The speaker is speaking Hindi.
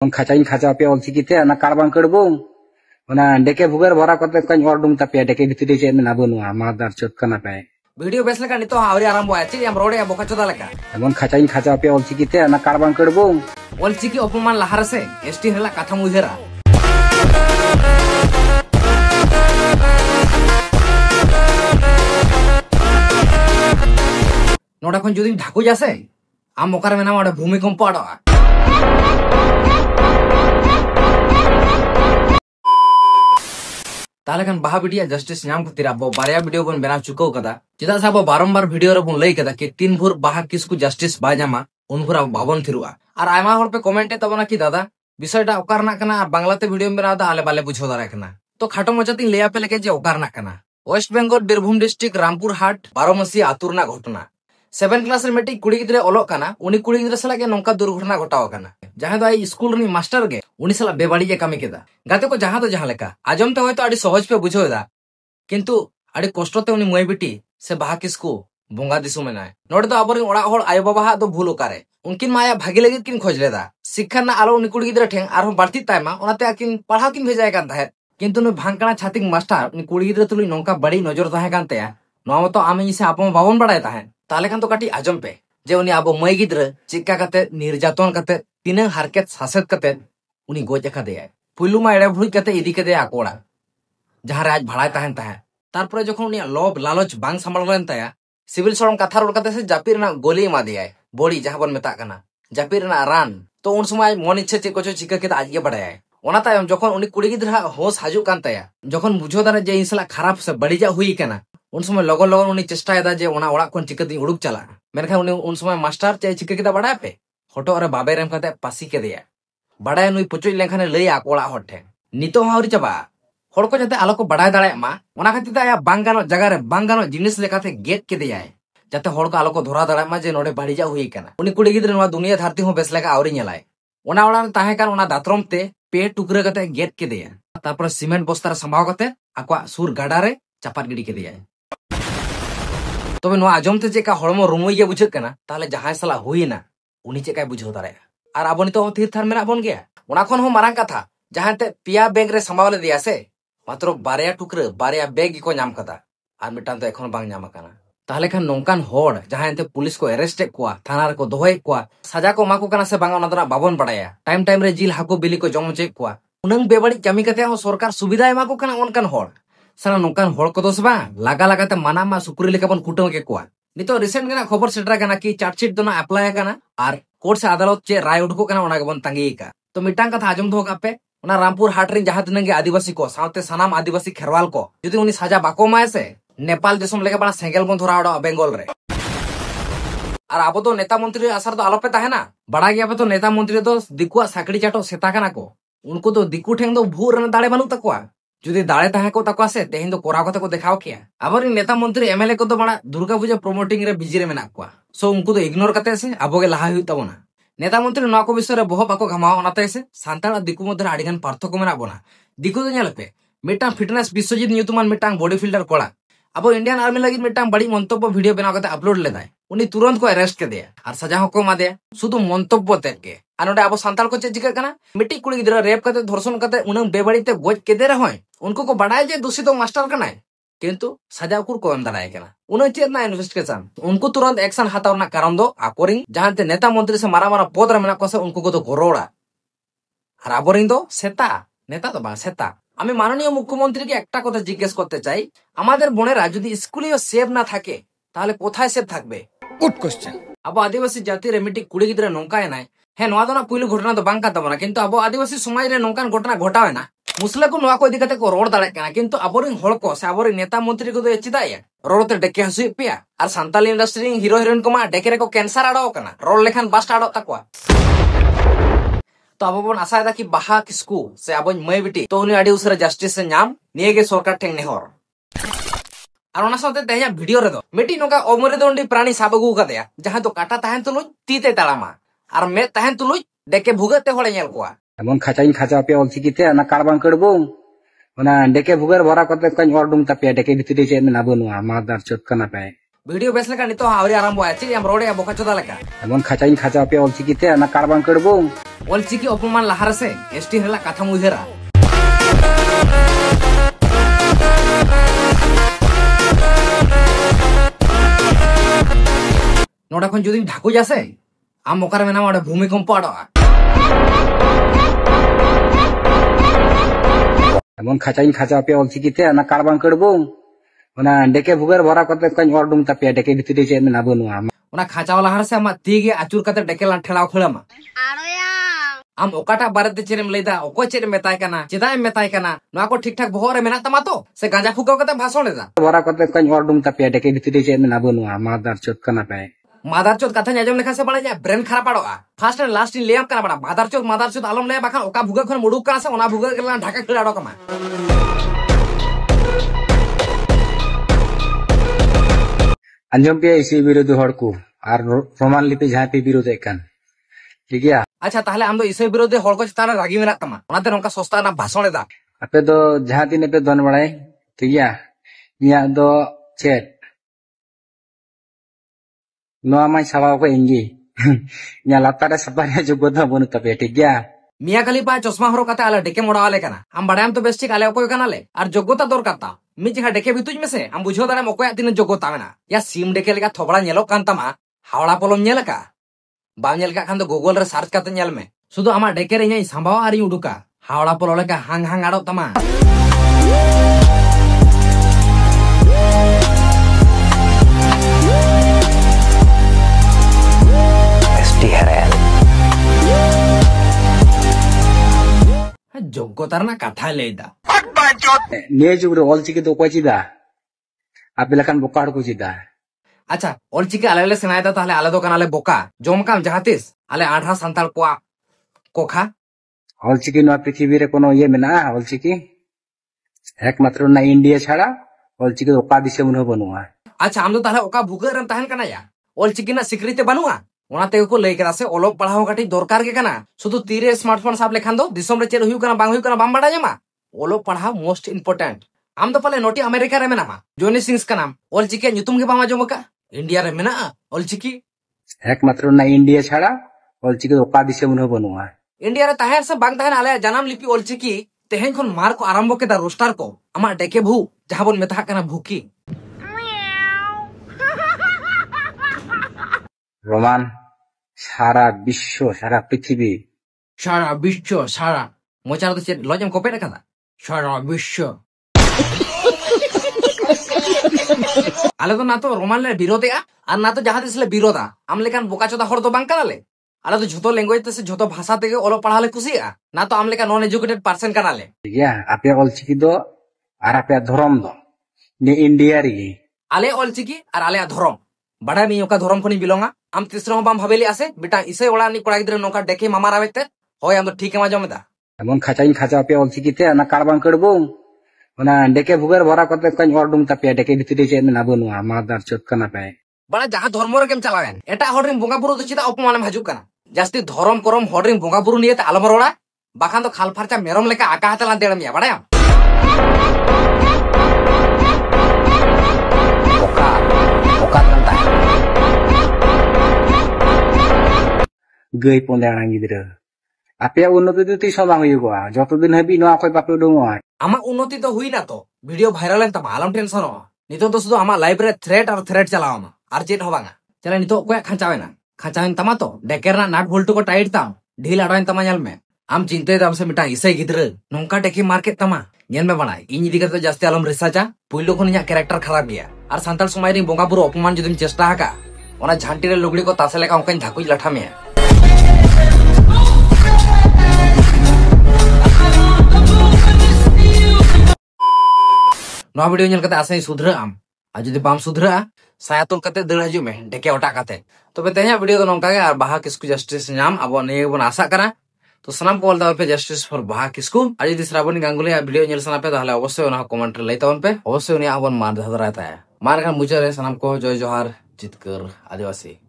खाचाई खाचा पे ऑलचिकीते ना कारबां करबुं ओना डेके भुगर भरा कते कñ ऑर्डुम तपे डेके भितरी चे मेना बनुआ मादार चोत कना पे वीडियो बेस लेका नितो आवरी आरंभ आया ची हम रोडे बोका चोदा लेका एमन खाचाई खाचा पे ऑलचिकीते ना कारबां करबुं ऑलचिकी अपमान लहार से एसटी हला कथा मुझेरा नोडा खन जुदी ढाकू जासे आम मोकार मेना माडे भूमिकंप आडोआ ताले खान बाहा वीडियो जस्टिस नाम खातिर अब बारया वीडियो बन बना चुको कदा चेदा से अब बारंबार वीडियो रे बन लई कदा कि 3 भोर बाहा किसकु जस्टिस बा जामा उन भोर अब बाबन थिरुआ और आयमा होर पे कमेंट तबना कि दादा विषयटा ओकारना कना बांग्लाते वीडियो में दा आले बाले बुझो दारा कना तो खाटो मचाती लेया पे लेके जे ओकारना कना वेस्ट बेंगल बीरभूम डिस्ट्रिक्ट रामपुर हाट 12 आतुरना घटना 7 क्लास रे मेटी कुड़ी गिद्रे ओलो कना उनी कुड़ी गिद्रे सला के नोंका दुर्घटना घटाव कना जहां दो आई स्कूल री मास्टर गे उनी सला बेबाड़ी जे कामी केदा गाते को जहां तो जहां लेका आजम ते होयतो आडी सहज पे बुझोदा किंतु आडी कष्टते उनी मय बेटी से बाहा किसको बोंगा दिसु मेनाय नोडे तो आबोरी ओड़ा होड़ आयो बाबा हा दो भूल ओकारे उनकिन माया भागी लगी किन खोज लेदा शिक्षा ना आलो उनी कुड़ी गिद्रे ठेंग आरो बाड़ती तायमा ओनाते आकिन पढ़ाव किन भेजाय कान ताहे किंतु नु भांकना छातिक मास्टर उनी कुड़ी गिद्रे तुलुई नोंका बड़ी नजर ताहे कान तया नोआ मतो आमी से आपम बाबन बड़ाय ताहे ताले खान तो काटी आजम पे जे उनी आबो मय गिद्रे चिक्का काते निर्यातन काते तीन हारकेत सासेत काते उनी गोज अकादेया पुलु मा एड़े भुई काते इदी काते आकोड़ा जहां राज भाड़ाय ताहेन ताहे तारपरे जखन उनी लोभ लालच बांग संभाल लेन ताया सिविल सरम कथा रोड काते से जापी रेना गोली एमा दियाय बॉडी जहां बन मेता कना जापी रेना रान तो उन समय मन इच्छा चे कोचो चिका केता आज गे बड़ाय ओना तायम जखन उनी कुड़ी गिद्रा होश हाजु कान ताया जखन बुझो दारे जे इंसला खराब से बड़ीजा हुई कना उन समय लगन लगन उनी चेष्टा एदा जे ओना ओड़ा कोन चिका दी उडुक चला मेनखा उनी उन समय मास्टर चे चिका केता बड़ाय पे हटो अरे बाबे रेम काते पासी के दिया बड़ाय नुई पुचुई लेखाने लई आकोड़ा हटे नितो हावरी चबा हड़ को जाते आलो को बड़ाय दाड़े मा ओना खातिर आया बांगानो जगह रे बांगानो जिनिस लेकाते गेट के दिया जाते हड़ को आलो को धरा दाड़े मा जे नोडे बाड़ीजा हुई कना उनी कुड़ी गिद्रे नवा दुनिया धरती हो बेस लेका आवरी नेलाय ओना ओड़ा ताहे कान ओना दातरम ते पे टुकरे काते गेट के दिया तारपर सीमेंट बस्ता रे संभाव काते आकवा सुर गाडा रे चापात गिडी के दिया तबे नवा आजमते चेका हड़मो रुमुई गे बुझत कना ताले जहां सला हुईना उनी चेकाय बुझो दारे और आबोनी तो थीर थार मेना बन गया ओना खन हो मारांग कथा जहां ते पिया बैग रे संभावले दिया से मात्र बारया टुकरे बारया बैग को नाम कदा और मिटान तो एखन बांग नाम काना ताहले खान नोंकान होड़ जहां ते पुलिस को अरेस्ट कोआ थाना रे को दोहय कोआ सजा को माको कना से बांग ओना दरा बाबन बड़ाया टाइम टाइम रे जिल हाको बिली को जम चे कोआ उनंग बेबाड़ी कमी कते हो सरकार सुविधा एमा को कना ओनकान होड़ सारा नोंकान होड़ को दोस बा लागा लगाते माना मा सुकुरी लेका बन कुटो के कोआ नितो रिसेंट गना खबर सेटरा कना कि चार्जशीट दोना अप्लाई कना और कोर्ट से अदालत चे राय उठको कना ओना गबन तंगी का तो मिटांग कथा आजम दो कापे ओना रामपुर हाट रे जहां तिनंगे आदिवासी को सावते सनाम आदिवासी खेरवाल को जदि उनी सजा बाको माय से नेपाल देशम लेके बड़ा सेंगल बन धरा ओडा बेंगल रे और आबो तो नेता मंत्री असर तो आलोपे ताहेना बड़ा गया तो नेता मंत्री तो दिकुआ साकड़ी चाटो सेता कना को उनको तो दिकु ठेंग दो भूर न दाड़े बानु तकुआ जुदी दाड़े ताहे को तकुआ से तेहिन तो कोरा को देखाओ किया आबर नेता मंत्री एमएलए को तो बड़ा दुर्गा पूजा प्रोमोटिंग रे बिजी रे मेना कुआ सो उनको तो इग्नोर करते से आबोगे लहा हुई तबना नेता मंत्री नवा को विषय रे बहु बाको घमाओ ओनाते से सांताल दिकु मध्य आडिगान पार्थक्य मेना बोना दिकु तो नेलपे मिटांग फिटनेस विश्वजीत न्यूतुमान मिटांग बॉडी फिल्डर कोड़ा अब इंडियन आर्मी लगी मिटांग बड़ी मंतव्य वीडियो बना करते अपलोड लेदाय उनी तुरंत को अरेस्ट के दिया और सजा को मा दिया शुद्ध मंतव्य तेज के आनोडे अब सांताल को चे चिका कना मिट्टी कुड़ी गिद्रा रेप करते धर्षण करते उनंग बेबाड़ी ते गोज के दे रहे उनको को बड़ाय जे दोषी तो मास्टर कना किंतु सजा को एम दाड़ाय कना उन चेत ना इन्वेस्टिगेशन उनको तुरंत एक्शन हाताव ना कारण दो आकोरिंग जहां ते नेता मंत्री से मारा मारा पद रे मेना को से उनको को तो गरोड़ा और आबोरिंग दो सेता नेता तो बा सेता আমি মাননীয় মুখ্যমন্ত্রীকে একটা কথা জিজ্ঞেস করতে চাই আমাদের বোনেরা যদি স্কুলেও সেভ না থাকে তাহলে কোথায় সেভ থাকবে গুড কোশ্চেন আবো আদিবাসী জাতির রেমিটি কুড়ি গিদ্রে নৌকায় নাই হ্যাঁ নোয়া দনা পুইলু ঘটনা তো বাং কাতাবো না কিন্তু আবো আদিবাসী সমাজ রে নৌকান ঘটনা ঘটায় না মুসলে को নোয়া को দিকাতে को रोड दाड़े कना किंतु आबोरिन हड़ को से आबोरिन नेता मंत्री को तो चिदाय रोडते डेके हसुई पिया और सांताली इंडस्ट्री हीरो हीरोइन को मा डेके रे को कैंसर आड़ो कना रोड लेखान बास्ट आड़ो तकवा तो अब बन आशा दा कि बाहा किसकु से अब मय बिटी तो उनी आडी उसरे जस्टिस से नाम नियगे सरकार ठेंग नेहर और ओना साथे तेया वीडियो रे दो मिटी नोका ओमरे दोंडी प्राणी साबगु कदेया जहां तो काटा ताहेन तुलुज तीते ताळामा और मे ताहेन तुलुज डेके भुगते होळे नेल कोआ एमन खाचाई खाचा पे ऑलचिकीते ना कारबां करबुं ओना डेके भुगर भरा कते कñ ऑर्डुम तपे डेके भितरी चे मेना बनुआ मादार चोत कना पे वीडियो बेस लेका नितो आवरी आरंभ है चेक हम रोडे बोका चोदा लेका एमन खाचाइन खाचा पे ऑलचिकीते ना कारबान करबो ऑलचिकी अपमान लाहार से एसटी हला कथा मुइहेरा नोडा खन जुदी ढाकू जासे आम ओकार मेना माडे भूमिकंप आडोआ एमन खाचाइन खाचा पे ऑलचिकीते ना कारबान करबो ओना डेके भुगर भरा कते कन ऑर्डुम तापे डेके भितरी चे मेना बनुआ ओना खाचा वाला हर से हम तीगे आचुर कते डेके ला ठेलाव खळमा आम ओकाटा बारे ते चेरेम लेदा ओको चेरे मेताय काना चेदाय मेताय काना नोआ को ठीक ठाक बहोरे मेना तमा तो से गांजा फुकाव कते भाषण लेदा भरा कते कन ऑर्डुम तापे डेके भितरी चे मेना बनुआ मादार चोत कना पे मादार चोत कथा आजम लेखा से बड़ा ब्रेन खराब पड़ोआ फास्ट एंड लास्ट इन लेम कना बड़ा मादार चोत आलम ले बाखा ओका भुगा खन मुडुक कना से ओना भुगा केला ढाका खिलाडो कमा अंजम पे इसी विरोधी हड़ को और प्रमाण लिपि जहां पे विरोध एकान ठीक है अच्छा ताहले आम दो इसे विरोधी हड़ को चितान रागी मेना तमा ओनाते नोका सस्ता ना भाषण लेदा आपे दो जहां दिन पे दोन बड़ाई ठीक है इया दो चेट नोआ माई सवा को इंगी इया लातारे सपारे जो गोदा बनु तपे ठीक है मिया खाली पा चश्मा हरो कते आले डेके मोड़ा वाले कना हम बड़ाम तो बेस ठीक आले ओको कना ले और योग्यता दरकारता मी जहा डेके बितुज में से हम बुझो दारा ओको दिन योग्यता मेना या सिम डेके लेका थोबड़ा नेलो कान तमा हावड़ा पलम नेल का बा नेल का खान तो गूगल रे सर्च करते नेल में सुदु आमा डेके रे इ संभाव आरी उडुका हावड़ा पलो लेका हांग हांग आडो तमा एसटी हरेल योग्यतार ना कथा लेदा ने जुगरे ऑलचिकी तो कोई चिदा आपे लकान बोकाड़ को चिदा अच्छा ऑलचिकी आले सेनायदा ताहले आले दो कनाले बोका जोमकाम जहातिस आले आढ़ा संताल कोआ कोखा ऑलचिकी नो पृथ्वी रे कोनो ये मेना ऑलचिकी एकमात्र ना इंडिया छाड़ा ऑलचिकी ओका दिशम न बनुआ अच्छा हम तो ताहले ओका भुगर रन तहन कना या ऑलचिकी ना सिक्रिते बनुआ ओनाते को लई करा से ओलोक पढ़ाओ काटी दरकार के कना शुधु तीरे स्मार्टफोन साब लेखान दो दिसम रे चेर हुयु कना बांग हुयु कना बाम बाडा जमा ओलोक पढ़ाओ मोस्ट इंपोर्टेंट आम तो पले नोटी अमेरिका रे मेना जोनी सिंग्स का नाम ऑलचिकी नुतुम के बामा जमका इंडिया रे मेना ऑलचिकी एकमात्र ना इंडिया छाड़ा ऑलचिकी ओका दिशम न बनुआ इंडिया रे ताहे से बांग ताहे आले जनाम लिपि ऑलचिकी तेहेन खन मार को आरंभ के दा रोस्टार को आमा डेके भू जहां बन मेथा कना भूकी रोमान सारा विश्व सारा पृथ्वी सारा मोचार तो चेत लजम कोपे रखा था सारा विश्व आले तो ना तो रोमान ले विरोध और ना तो जहां दिसले विरोधा आम लेकान बोका चोदा हर तो बांग कनाले आले तो झोतो लैंग्वेज ते से झोतो भाषा ते ओलो पढ़ाले खुशिया ना तो आम लेका नॉन एजुकेटेड पर्सन कनाले ठीक है आपे ऑलचिकी दो और आपे धर्म दो ने इंडिया री आले ऑलचिकी और आले धर्म बड़ा मी ओका धर्म खनि बिलोंगा आम तीसरा बाम भाबेली आसे बेटा इसे ओला नि कोड़ा गिद्र नोका देखे मामा रावेते होय आम तो ठीक है माजो मेदा एमन खाचाइन खाचा पे ऑलचिकीते ना कारबान करबो ओना डेके भुगर भरा कते कन ऑर्डुम तापे डेके भितरी चे मेना बनुआ मादार चोत कना पे बड़ा जहां धर्म रे केम चलावेन एटा हडरिन बोंगा बुरु तो चिता अपमान भाजु कना जास्ती धर्म करम हडरिन बोंगा बुरु नियत आलम रोड़ा बाखान तो खाल फारचा मेरम लेका आका हातला देड़मिया बड़ा ओका तंता गई पोंदेना गिद्र आपे उन्नति तो तीस बांग हुयुगो जतो दिन हबी नोआ कोई बापे उडुमो आमा उन्नति तो हुई ना तो वीडियो वायरल एन तमा आलम टेंशन हो नितो तो सुदो आमा लाइव रे थ्रेट और थ्रेट चलावमा आर चेट हो बांगा चला नितो कोया खाचावेन तमा तो डेकेरना नाट बोल्ट को टाइट ताम ढील आडोइन तमा ñal में आम चिंते दाम से मिटा इसे गिद्र नोंका टेकी मार्केट तमा ñel में बनाई इन इदी करते जास्ती आलम रिसर्चा पुइलो खन nya कैरेक्टर खराब गया और सांताल समाय रि बोंगा बुरु अपमान जदिम चेष्टा हाका ओना झांटी रे लुगड़ी को तासे लेका ओंकन धाकुज लाठा में नवा वीडियो ñel कते आसे सुधरा आम आ जदि बाम सुधरा सायातुल कते दड़ हजु में डेके ओटा कते तबे तेया वीडियो तो नोंका गे बाहा किसकु जस्टिस नाम अब ने बन आशा करा तो सनाम को बोलता पे जस्टिस फॉर बाहा किसकु आ जदि श्रावणी गांगुली वीडियो ñel सना पे ताहले अवश्य ओना कमेंट रे लैतावन पे अवश्य उनी आवन मान धराता है मान खान मुझे सनाम को जय जोहार जितकर आदिवासी।